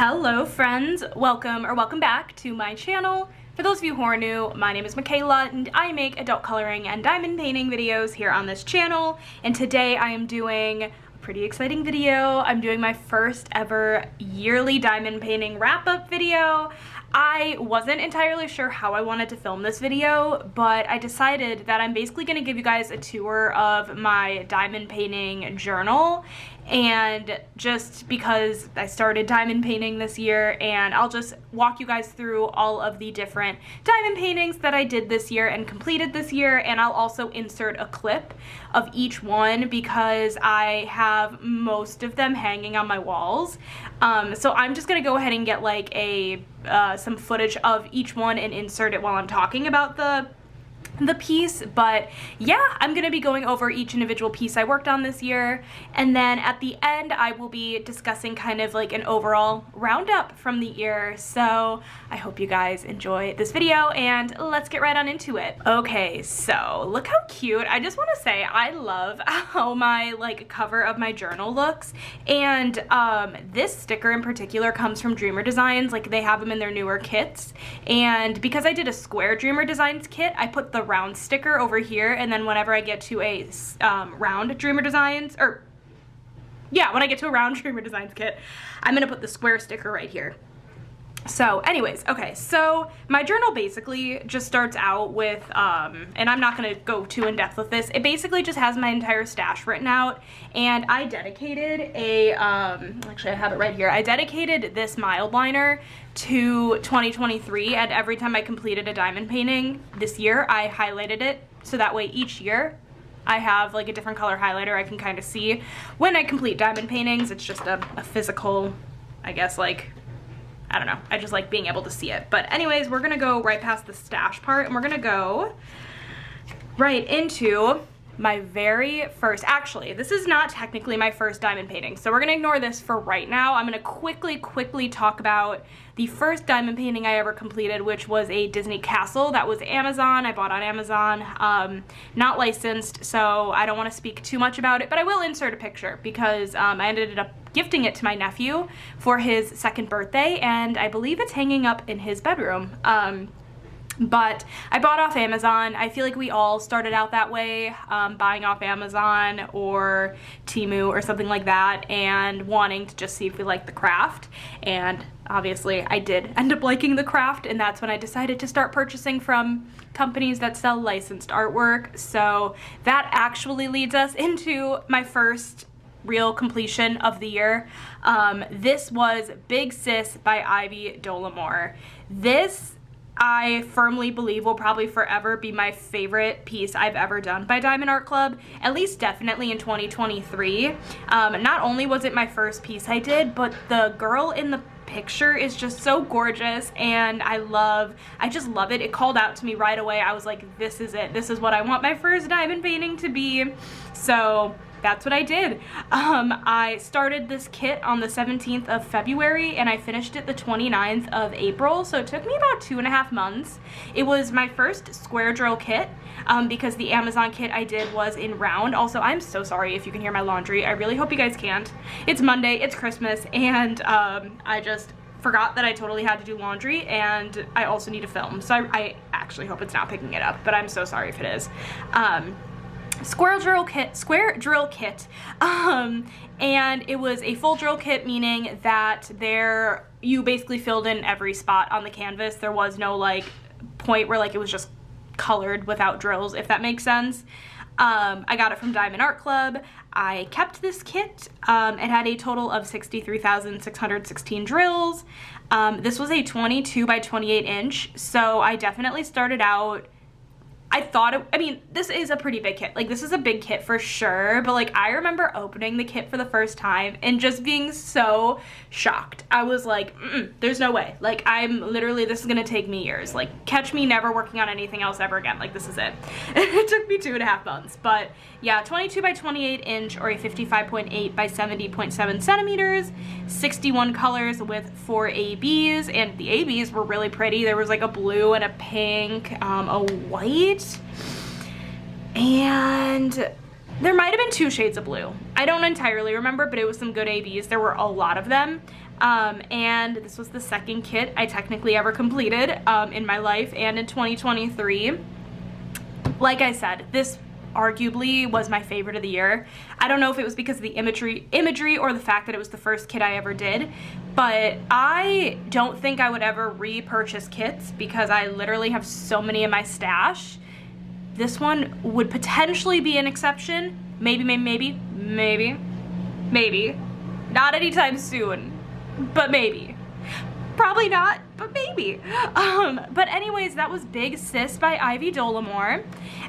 Hello friends, welcome back to my channel. For those of you who are new, my name is Michaela and I make adult coloring and diamond painting videos here on this channel. And today I am doing a pretty exciting video. I'm doing my first ever yearly diamond painting wrap-up video. I wasn't entirely sure how I wanted to film this video, but I decided that I'm basically going to give you guys a tour of my diamond painting journal, and just because I started diamond painting this year, and I'll just walk you guys through all of the different diamond paintings that I did this year and completed this year, and I'll also insert a clip of each one because I have most of them hanging on my walls. So I'm just going to go ahead and get like some footage of each one and insert it while I'm talking about the piece. But yeah, I'm gonna be going over each individual piece I worked on this year, and then at the end I will be discussing kind of like an overall roundup from the year. So I hope you guys enjoy this video and let's get right on into it. Okay, so look how cute. I just want to say I love how my like cover of my journal looks, and this sticker in particular comes from Dreamer Designs. Like, they have them in their newer kits, and because I did a square Dreamer Designs kit, I put the round sticker over here, and then whenever I get to a round Dreamer Designs, or yeah, when I get to a round Dreamer Designs kit, I'm gonna put the square sticker right here. So anyways, okay, so my journal basically just starts out with, and I'm not gonna go too in depth with this, it basically just has my entire stash written out, and I dedicated actually I have it right here, I dedicated this mild liner to 2023, and every time I completed a diamond painting this year, I highlighted it, so that way each year I have like a different color highlighter I can kind of see when I complete diamond paintings. It's just a physical, I guess, like, I don't know, I just like being able to see it. But anyways, we're gonna go right past the stash part and we're gonna go right into my very first, actually, this is not technically my first diamond painting, so we're gonna ignore this for right now. I'm gonna quickly talk about the first diamond painting I ever completed, which was a Disney castle that was Amazon. I bought on Amazon, not licensed, so I don't want to speak too much about it, but I will insert a picture because I ended up gifting it to my nephew for his second birthday, and I believe it's hanging up in his bedroom. But I bought off Amazon. I feel like we all started out that way, buying off Amazon or Temu or something like that, and wanting to just see if we liked the craft. And obviously I did end up liking the craft, and that's when I decided to start purchasing from companies that sell licensed artwork. So that actually leads us into my first real completion of the year. This was Big Sis by Ivy Dolamore. This, I firmly believe, will probably forever be my favorite piece I've ever done by Diamond Art Club, at least definitely in 2023. Not only was it my first piece I did, but the girl in the picture is just so gorgeous, and I just love it. It called out to me right away. I was like, this is it. This is what I want my first diamond painting to be. So that's what I did. I started this kit on the 17th of February and I finished it the 29th of April, so it took me about 2.5 months. It was my first square drill kit because the Amazon kit I did was in round. Also, I'm so sorry if you can hear my laundry. I really hope you guys can't. It's Monday, it's Christmas, and I just forgot that I totally had to do laundry, and I also need to film, so I actually hope it's not picking it up, but I'm so sorry if it is. Square drill kit, and it was a full drill kit, meaning that you basically filled in every spot on the canvas. There was no like point where like it was just colored without drills, if that makes sense. I got it from Diamond Art Club. I kept this kit. It had a total of 63,616 drills. This was a 22 by 28 inch, so I definitely started out, I mean, this is a pretty big kit. Like, this is a big kit for sure, but like, I remember opening the kit for the first time and just being so shocked. I was like, there's no way. Like, this is gonna take me years. Like, catch me never working on anything else ever again. Like, this is it. It took me 2.5 months, but yeah, 22 by 28 inch or a 55.8 by 70.7 centimeters, 61 colors with 4 ABs, and the ABs were really pretty. There was like a blue and a pink, a white, and there might have been 2 shades of blue. I don't entirely remember, but it was some good ABs. There were a lot of them. and this was the second kit I technically ever completed in my life and in 2023. Like I said, this arguably was my favorite of the year. I don't know if it was because of the imagery or the fact that it was the first kit I ever did, but I don't think I would ever repurchase kits because I literally have so many in my stash. This one would potentially be an exception. Maybe. Not anytime soon, but maybe. Probably not, but maybe. But anyways, that was Big Sis by Ivy Dolamore.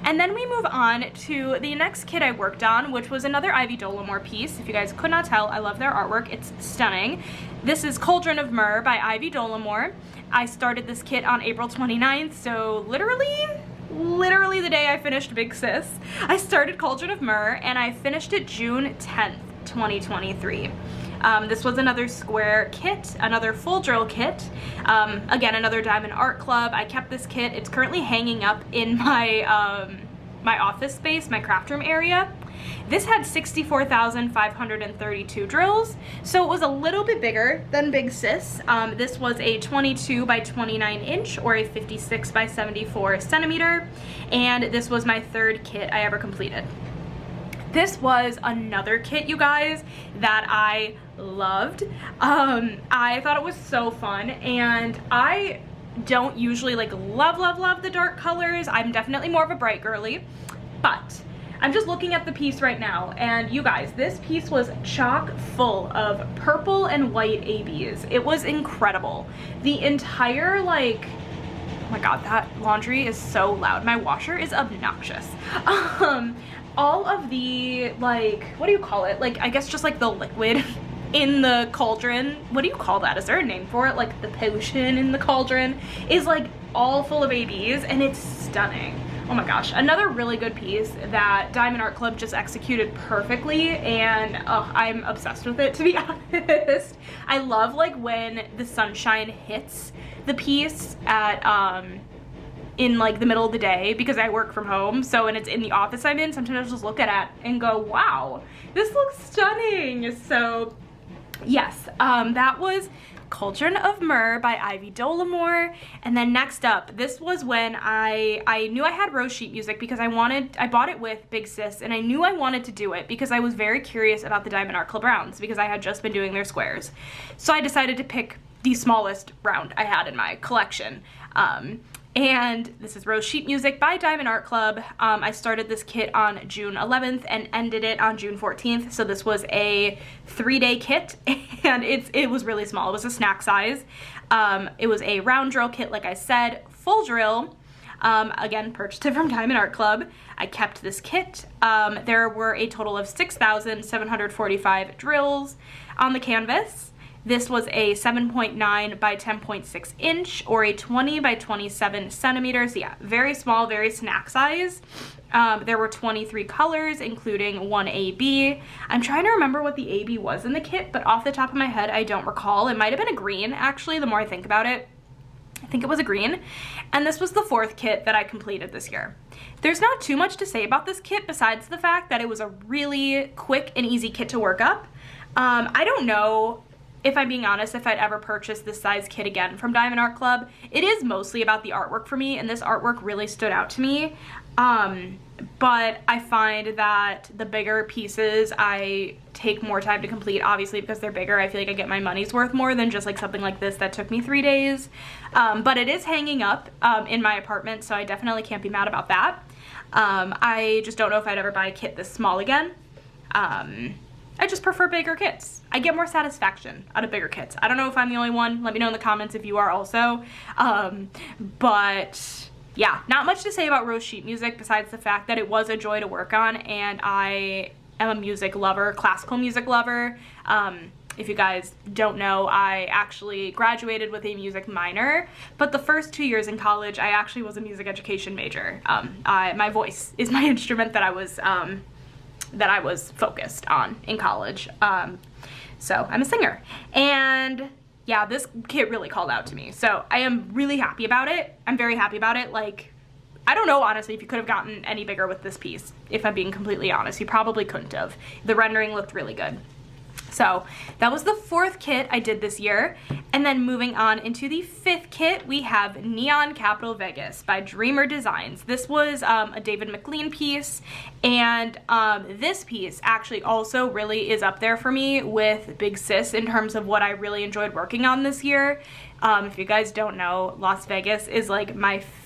And then we move on to the next kit I worked on, which was another Ivy Dolamore piece. If you guys could not tell, I love their artwork. It's stunning. This is Cauldron of Myrrh by Ivy Dolamore. I started this kit on April 29th, so literally the day I finished Big Sis. I started Cauldron of Myrrh and I finished it June 10th, 2023. This was another square kit, another full drill kit. Again, another Diamond Art Club. I kept this kit. It's currently hanging up in my my office space, my craft room area. This had 64,532 drills, so it was a little bit bigger than Big Sis. This was a 22 by 29 inch or a 56 by 74 centimeter, and this was my third kit I ever completed. This was another kit, you guys, that I loved. I thought it was so fun, and I don't usually like love the dark colors. I'm definitely more of a bright girly, but I'm just looking at the piece right now, and you guys, this piece was chock full of purple and white ABs. It was incredible. The entire, like, oh my god, that laundry is so loud. My washer is obnoxious. All of the, like, what do you call it? Like, I guess just like the liquid in the cauldron. What do you call that? Is there a name for it? Like the potion in the cauldron is like all full of ABs, and it's stunning. Oh my gosh, another really good piece that Diamond Art Club just executed perfectly, and I'm obsessed with it, to be honest. I love like when the sunshine hits the piece at in like the middle of the day, because I work from home, so and it's in the office I'm in, sometimes I'll just look at it and go, wow, this looks stunning. So yes, that was Cauldron of Myrrh by Ivy Dolamore. And then next up, this was when I knew I had rose sheet music because I bought it with Big Sis, and I knew I wanted to do it because I was very curious about the Diamond Art Club rounds because I had just been doing their squares. So I decided to pick the smallest round I had in my collection. And this is Rose Sheet Music by Diamond Art Club. I started this kit on June 11th and ended it on June 14th. So this was a 3-day kit, and it was really small. It was a snack size. It was a round drill kit, like I said, full drill. Again, purchased it from Diamond Art Club. I kept this kit. There were a total of 6,745 drills on the canvas. This was a 7.9 by 10.6 inch or a 20 by 27 centimeters. Yeah, very small, very snack size. There were 23 colors, including 1 AB. I'm trying to remember what the AB was in the kit, but off the top of my head, I don't recall. It might have been a green, actually, the more I think about it. I think it was a green. And this was the fourth kit that I completed this year. There's not too much to say about this kit besides the fact that it was a really quick and easy kit to work up. I don't know, if I'm being honest, if I'd ever purchase this size kit again from Diamond Art Club. It is mostly about the artwork for me, and this artwork really stood out to me. But I find that the bigger pieces I take more time to complete, obviously because they're bigger. I feel like I get my money's worth more than just like something like this that took me 3 days. But it is hanging up in my apartment, so I definitely can't be mad about that. I just don't know if I'd ever buy a kit this small again. I just prefer bigger kits. I get more satisfaction out of bigger kits. I don't know if I'm the only one. Let me know in the comments if you are also. But yeah, not much to say about Rose Sheet Music besides the fact that it was a joy to work on, and I am a music lover, classical music lover. If you guys don't know, I actually graduated with a music minor, but the first 2 years in college, I actually was a music education major. My voice is my instrument that I was focused on in college. So I'm a singer, and yeah, this kit really called out to me. So I am really happy about it. I'm very happy about it. Like, I don't know, honestly, if you could have gotten any bigger with this piece. If I'm being completely honest, you probably couldn't have. The rendering looked really good. So that was the 4th kit I did this year. And then moving on into the 5th kit, we have Neon Capital Vegas by Dreamer Designs. This was a David McLean piece, and this piece actually also really is up there for me with Big Sis in terms of what I really enjoyed working on this year. If you guys don't know, Las Vegas is like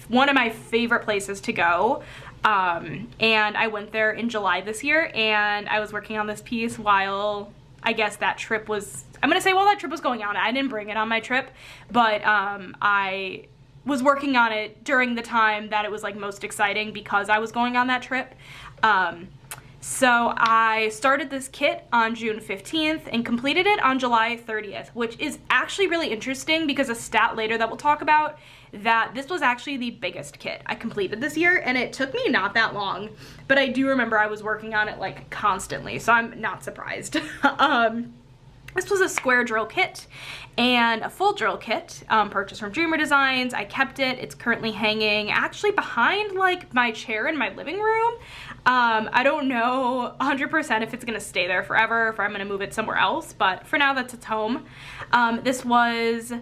one of my favorite places to go. And I went there in July this year, and I was working on this piece while I guess that trip was, I'm gonna say while that trip was going on. I didn't bring it on my trip, but I was working on it during the time that it was like most exciting because I was going on that trip. So I started this kit on June 15th and completed it on July 30th, which is actually really interesting because a stat later that we'll talk about, that this was actually the biggest kit I completed this year, and it took me not that long, but I do remember I was working on it like constantly, so I'm not surprised. This was a square drill kit and a full drill kit purchased from Dreamer Designs. I kept it. It's currently hanging actually behind like my chair in my living room. I don't know 100% if it's gonna stay there forever, if I'm gonna move it somewhere else, but for now that's its home. This was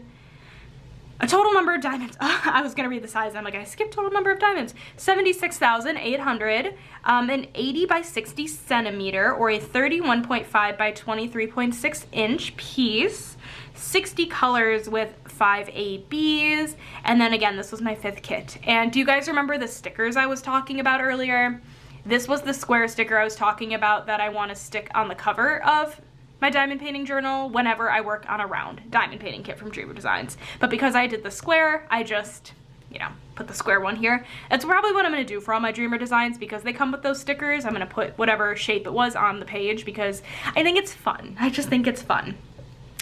a total number of diamonds. I was gonna read the size. I'm like, I skipped total number of diamonds. 76,800, an 80 by 60 centimeter or a 31.5 by 23.6 inch piece. 60 colors with 5 ABs. And then again, this was my 5th kit. And do you guys remember the stickers I was talking about earlier? This was the square sticker I was talking about that I want to stick on the cover of my diamond painting journal whenever I work on a round diamond painting kit from Dreamer Designs. But because I did the square, I just, you know, put the square one here. That's probably what I'm going to do for all my Dreamer Designs because they come with those stickers. I'm going to put whatever shape it was on the page because I think it's fun. I just think it's fun.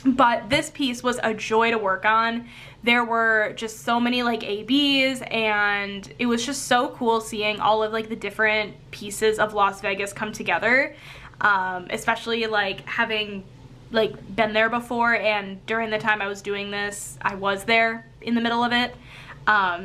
But this piece was a joy to work on. There were just so many like ABs, and it was just so cool seeing all of like the different pieces of Las Vegas come together. Especially like having like been there before, and during the time I was doing this, I was there in the middle of it.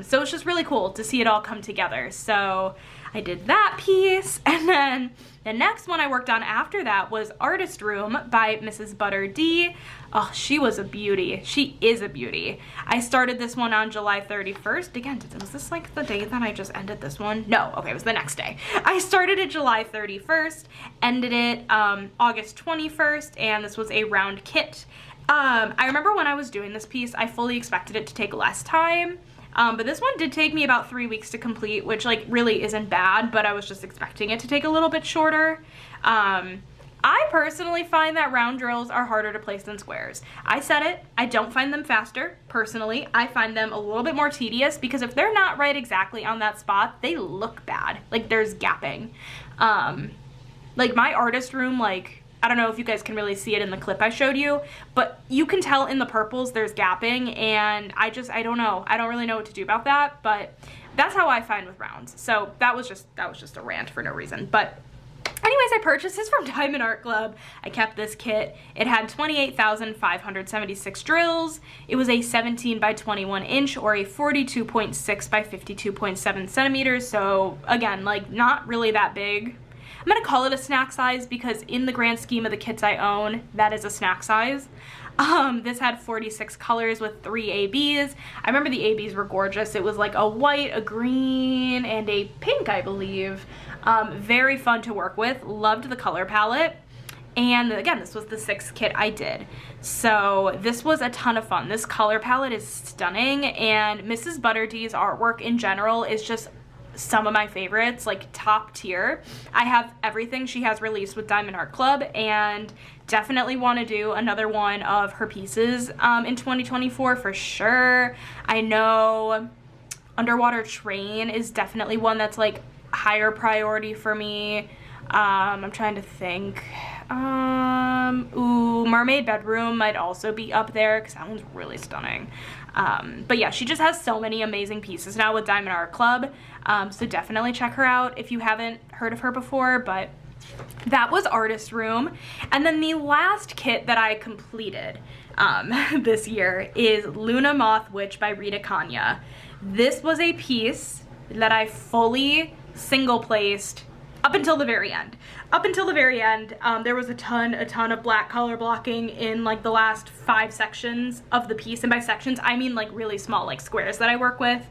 So it's just really cool to see it all come together. So I did that piece, and then the next one I worked on after that was Artist Room by Mrs. Butter D. Oh, she was a beauty. She is a beauty. I started this one on July 31st. Again, was this like the day that I just ended this one? No, okay, it was the next day. I started it July 31st, ended it August 21st, and this was a round kit. I remember when I was doing this piece, I fully expected it to take less time. But this one did take me about 3 weeks to complete, which like really isn't bad, but I was just expecting it to take a little bit shorter. I personally find that round drills are harder to place than squares. I said it, I don't find them faster, personally. I find them a little bit more tedious because if they're not right exactly on that spot, they look bad. Like there's gapping. Like my Artist Room, like, I don't know if you guys can really see it in the clip I showed you, but you can tell in the purples there's gapping, and I don't know. I don't really know what to do about that, but that's how I find with rounds. So that was just a rant for no reason. But anyways, I purchased this from Diamond Art Club. I kept this kit. It had 28,576 drills. It was a 17 by 21 inch or a 42.6 by 52.7 centimeters. So again, like not really that big. I'm gonna call it a snack size because in the grand scheme of the kits I own, that is a snack size. This had 46 colors with 3 ABs. I remember the ABs were gorgeous. It was like a white, a green, and a pink, I believe. Very fun to work with. Loved the color palette. And again, this was the 6th kit I did. So this was a ton of fun. This color palette is stunning, and Mrs. Butter D's artwork in general is just some of my favorites, like top tier. I have everything she has released with Diamond Art Club, and definitely want to do another one of her pieces in 2024 for sure. I know Underwater Train is definitely one that's like higher priority for me. I'm trying to think. Ooh, Mermaid Bedroom might also be up there because that one's really stunning. But yeah, she just has so many amazing pieces now with Diamond Art Club. So definitely check her out if you haven't heard of her before. But that was Artist Room. And then the last kit that I completed this year is Luna Moth Witch by Rita Kanya. This was a piece that I fully single placed up until the very end. Up until the very end, there was a ton of black color blocking in like the last 5 sections of the piece. And by sections, I mean like really small, like squares that I work with.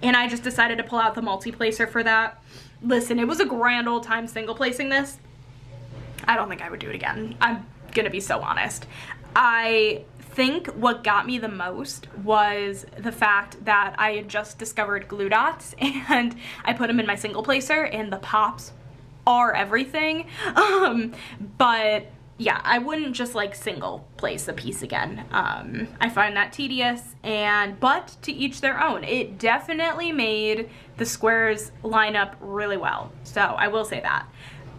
And I just decided to pull out the multi-placer for that. Listen, it was a grand old time single placing this. I don't think I would do it again. I'm gonna be so honest. I think what got me the most was the fact that I had just discovered glue dots and I put them in my single placer and the pops are everything. But yeah, I wouldn't just like single place a piece again. I find that tedious, but to each their own. It definitely made the squares line up really well. So I will say that.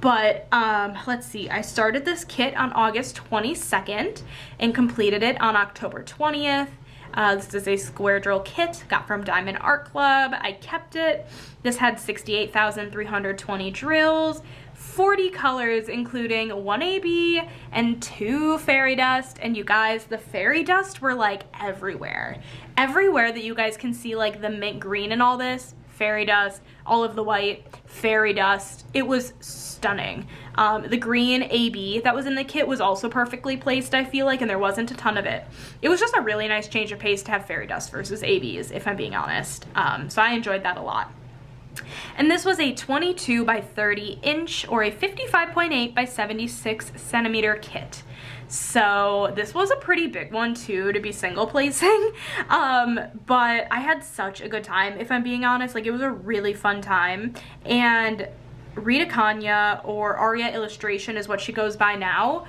But let's see, I started this kit on August 22nd and completed it on October 20th. This is a square drill kit, got from Diamond Art Club. I kept it. This had 68,320 drills, 40 colors, including 1 AB and 2 fairy dust. And you guys, the fairy dust were like everywhere. Everywhere that you guys can see like the mint green and all this, fairy dust, all of the white, fairy dust. It was stunning. The green AB that was in the kit was also perfectly placed, I feel like, and there wasn't a ton of it. It was just a really nice change of pace to have fairy dust versus ABs, if I'm being honest. So I enjoyed that a lot. And this was a 22 by 30 inch or a 55.8 by 76 centimeter kit. So this was a pretty big one too to be single placing, but I had such a good time, if I'm being honest. Like, it was a really fun time. And Rita Kanya, or Aria Illustration is what she goes by now,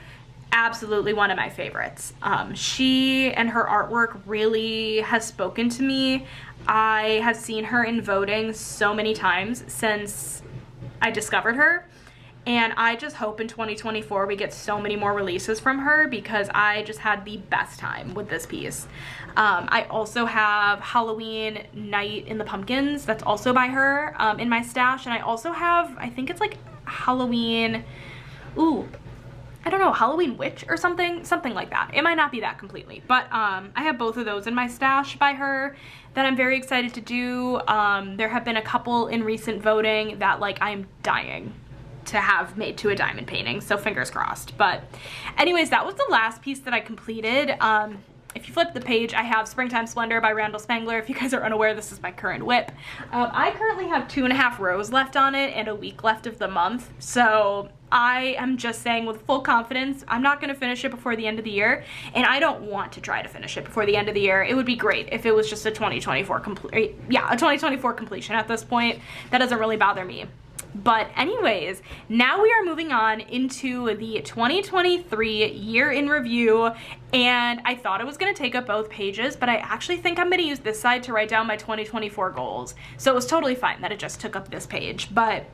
absolutely one of my favorites. She and her artwork really has spoken to me. I have seen her in voting so many times since I discovered her. And I just hope in 2024 we get so many more releases from her because I just had the best time with this piece. I also have Halloween Night in the Pumpkins, that's also by her, in my stash. And I also have, I think it's like Halloween, I don't know, Halloween Witch or something like that. It might not be that completely, but I have both of those in my stash by her that I'm very excited to do. There have been a couple in recent voting that like I'm dying to have made to a diamond painting, so fingers crossed. But anyways, that was the last piece that I completed. If you flip the page, I have Springtime Splendor by Randall Spangler. If you guys are unaware, this is my current whip. I currently have 2.5 rows left on it and a week left of the month, so I am just saying with full confidence, I'm not going to finish it before the end of the year, and I don't want to try to finish it before the end of the year. It would be great if it was just a 2024 completion at this point. That doesn't really bother me. But anyways, now we are moving on into the 2023 year in review, and I thought it was going to take up both pages, but I actually think I'm going to use this side to write down my 2024 goals. So it was totally fine that it just took up this page. But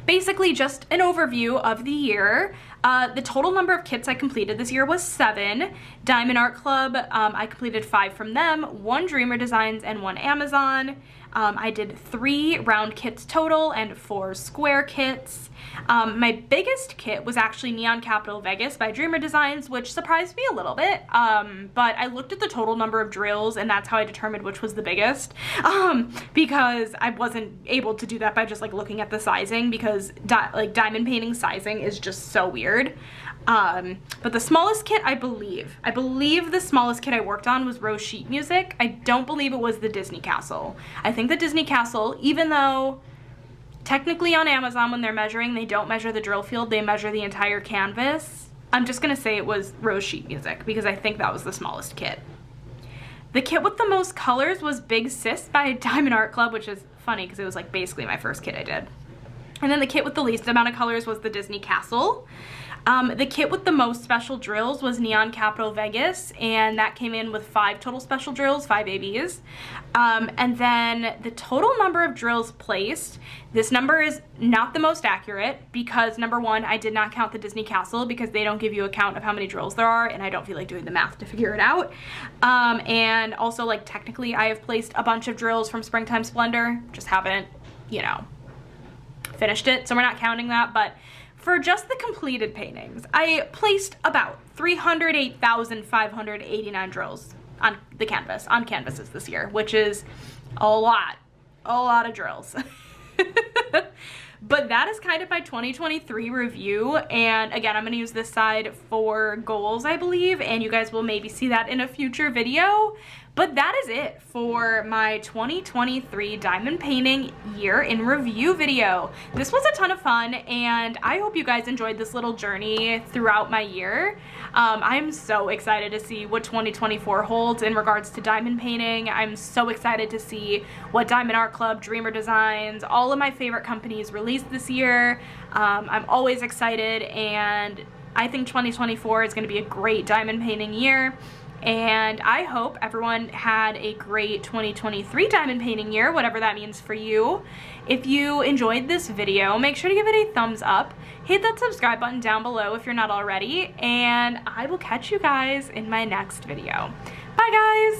basically just an overview of the year. The total number of kits I completed this year was 7. Diamond Art Club, I completed 5 from them, 1 Dreamer Designs and 1 Amazon. I did 3 round kits total and 4 square kits. My biggest kit was actually Neon Capital Vegas by Dreamer Designs, which surprised me a little bit. But I looked at the total number of drills and that's how I determined which was the biggest. Because I wasn't able to do that by just like looking at the sizing, because diamond painting sizing is just so weird. But the smallest kit, I believe the smallest kit I worked on was Rose Sheet Music. I don't believe it was the Disney Castle. I think the Disney Castle, even though technically on Amazon when they're measuring, they don't measure the drill field, they measure the entire canvas. I'm just gonna say it was Rose Sheet Music because I think that was the smallest kit. The kit with the most colors was Big Sis by Diamond Art Club, which is funny because it was like basically my first kit I did. And then the kit with the least amount of colors was the Disney Castle. The kit with the most special drills was Neon Capital Vegas, and that came in with 5 total special drills, 5 ABs. And then the total number of drills placed, this number is not the most accurate because number 1, I did not count the Disney Castle because they don't give you a count of how many drills there are, and I don't feel like doing the math to figure it out. And also, like, technically I have placed a bunch of drills from Springtime Splendor, just haven't, you know, finished it, so we're not counting that. But for just the completed paintings, I placed about 308,589 drills on the canvas, on canvases this year, which is a lot of drills. But that is kind of my 2023 review, and again, I'm going to use this side for goals, I believe, and you guys will maybe see that in a future video. But that is it for my 2023 diamond painting year in review video. This was a ton of fun, and I hope you guys enjoyed this little journey throughout my year. I'm so excited to see what 2024 holds in regards to diamond painting. I'm so excited to see what Diamond Art Club, Dreamer Designs, all of my favorite companies released this year. I'm always excited, and I think 2024 is going to be a great diamond painting year. And I hope everyone had a great 2023 diamond painting year, whatever that means for you. If you enjoyed this video, make sure to give it a thumbs up. Hit that subscribe button down below if you're not already. And I will catch you guys in my next video. Bye, guys!